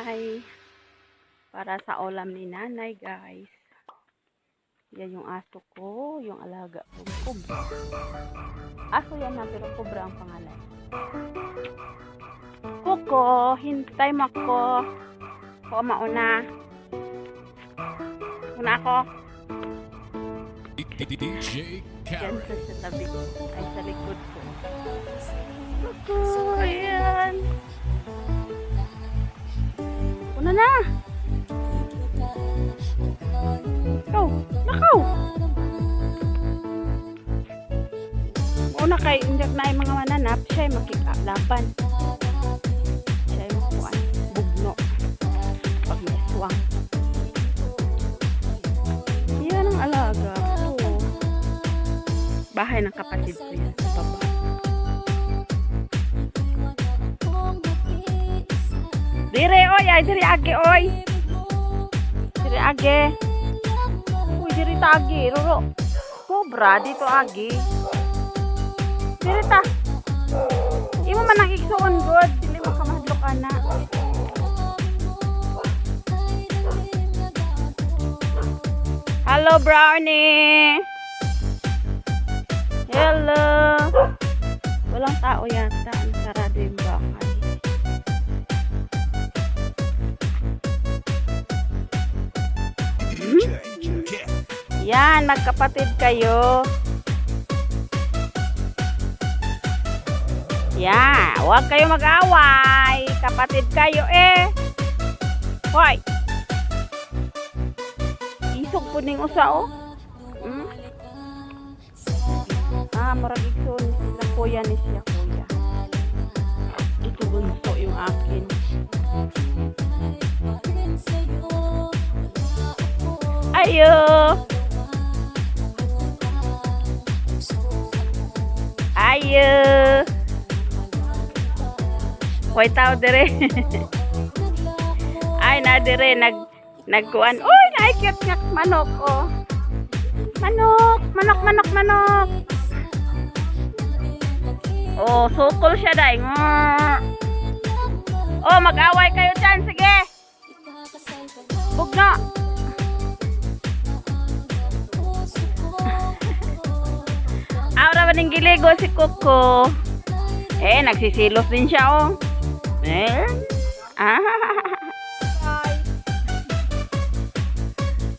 bahay para sa ulam ni nanay, guys. Yan yung aso ko, yung alaga kong kubra. Aso yan na, pero kubra ang pangalan. Kuko, hintay mo ako. Ako mauna. Una ako. DJ Yan Karen. sa tabi ko. Ay, sa likod ko. Kuko, ayan. Una na. Ikaw, nakaw. Una kay, hindi na yung mga mananap, siya yung makikalaban. Siya yung makuhaan. Bugno. Pag may aswang. Yan ang alaga ko. Bahay ng kapatid ko yan sa baba. Dire, oy! Ay, dire age, oy! Dire age. Uy, dire tagi, roro. Cobra, dito agi. Dire ta. Imo man ang igsuon, good. Dili mo ka mahadlok, ana. Hello, Brownie! Hello! Walang tao yata. Sarado yung bahay. Yan, magkapatid kayo. Yan, huwag kayo mag-away. Kapatid kayo eh. Hoy! Isog po ning usa oh. Hmm? Marag igsoon sila kuya ni siya kuya. Ito bunso yung akin. Ayo! Ayo! Hoy tao dire. Ay na dire nagkuan. Uy, naikit nga manok oh. Manok, manok, manok, manok. Oh, sukol siya dai. Oh, mag-away kayo dyan. Sige. Bugno. Ahora ba ning giligo si Kuko? Eh, nagsisilos din siya oh. Eh. Ah.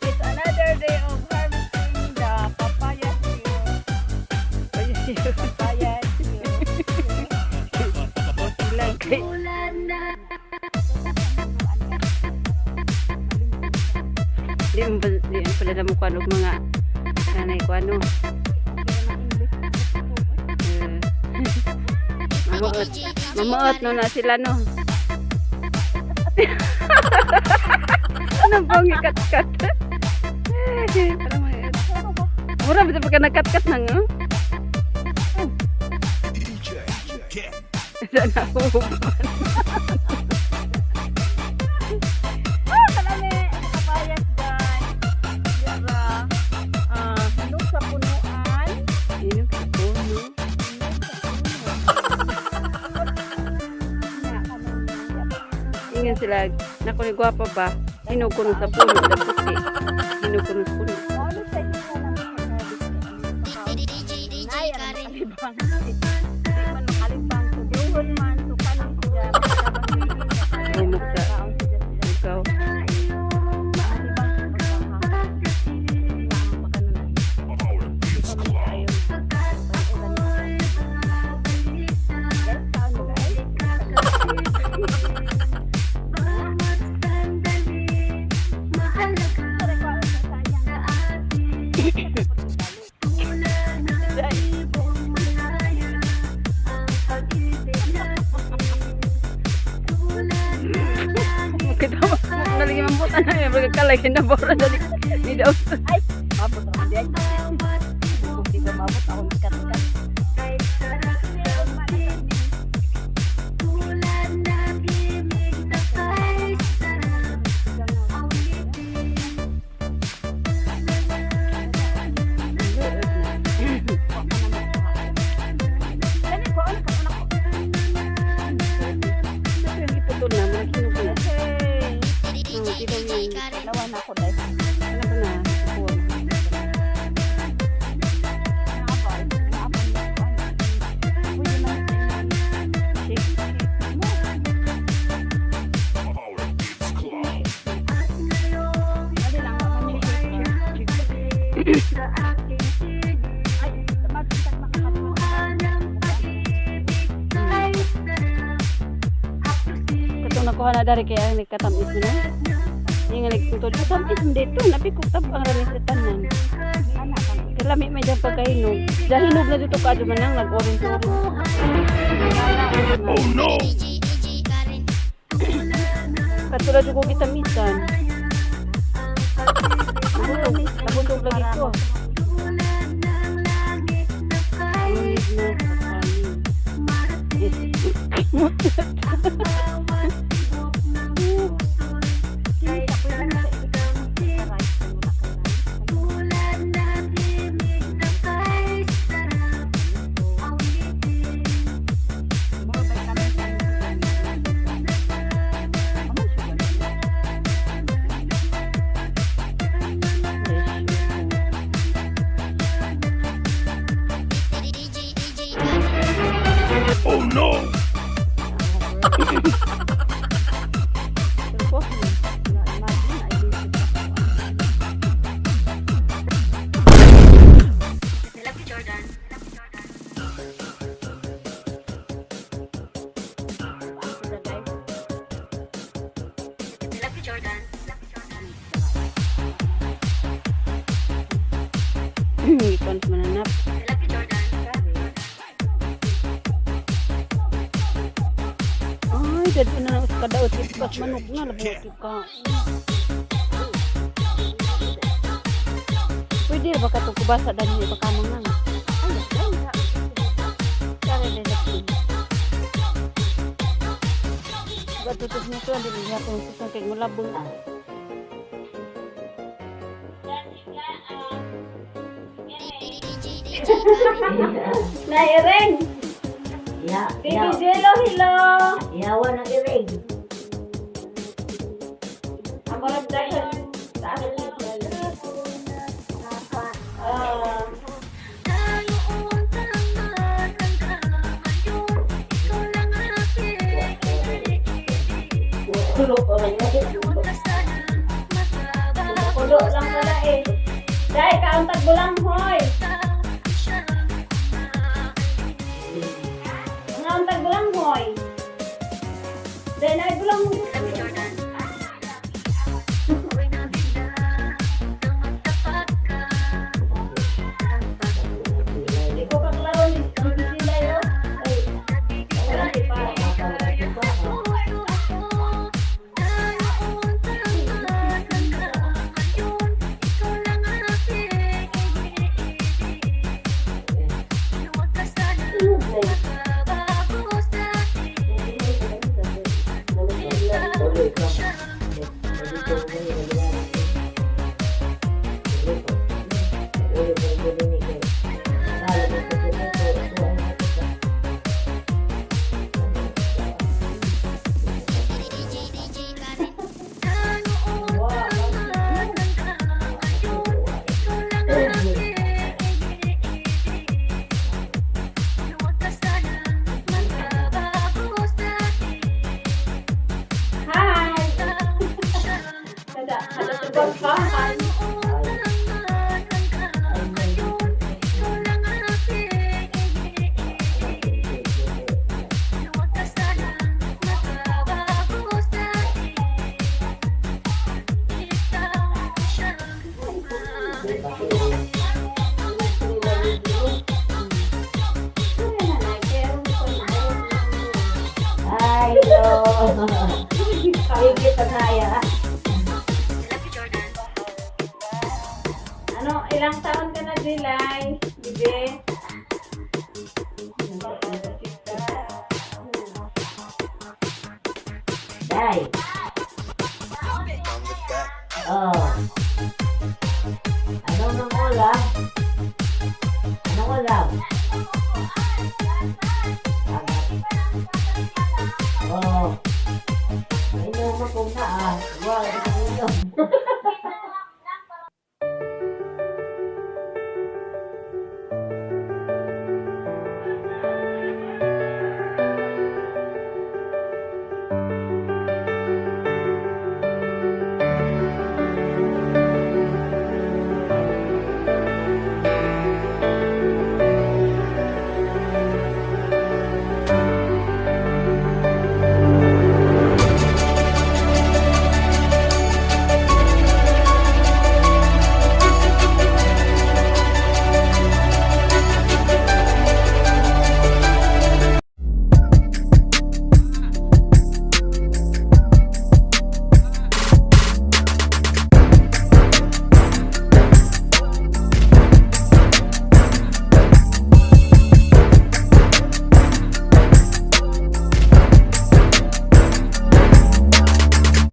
It's another day of harvesting the papaya seed. Papaya seed. Di mo pala na mukha ng mga kanay ko ano. Mamuot no na sila no. Ano bang ikat-kat? Mura bisa pagka nagkat-kat na nga. Saan ako? Kalami, kapayas guys. Yara, hinog sa punuan. Hinog sa puno. Ingin sila, naku ni gwapa ba? Hinog ko sa puno, sa puti. Hinog ko sa puno. Ikaw. Kita nalagi mambutan na yung pagkakalagin na bora dali ni daw. Ay, mabot naman din. Kung di ka mabot, ako ikat-ikat. Ito na, makinig ko na. dari kaya nagkatamis mo na. Yung nga nagtutod ko, tamis mo dito. Napikot ang ramis sa tanan. Kaya may dyan pagkahinog. Dahil hinog na dito ka, dumanang nag-orange-orange. Oh no! Katulad yung kong itamisan. Nabundog lagi ko. Ulit na sa Oh no! Ikon mananap. Ay, dad na lang sa kadaot ipas manok na labot ka. Pwede ba ka to kubasa dali ba ka mga? Kare de laki. Gatutus nito dili niya kung sa kay mulabong. Naireng. Ya, Baby Jello, hello. yawa ng irig. Ang mga dahil sa akin lang. Tulog pa ba niya? Pulo lang pala eh. Dahil kauntag mo lang, hoy. Kauntag mo lang, hoy. Dahil ay bulang mo. Hindi ko kaklaro ni sila yun. Ay, wala si pa. Higit na kaya. Ano, ilang taon ka na, Dilay? Bibi? Day. Oh. Anong ulam? Anong ulam? Oh. Inom ako na ah. Wow, inom.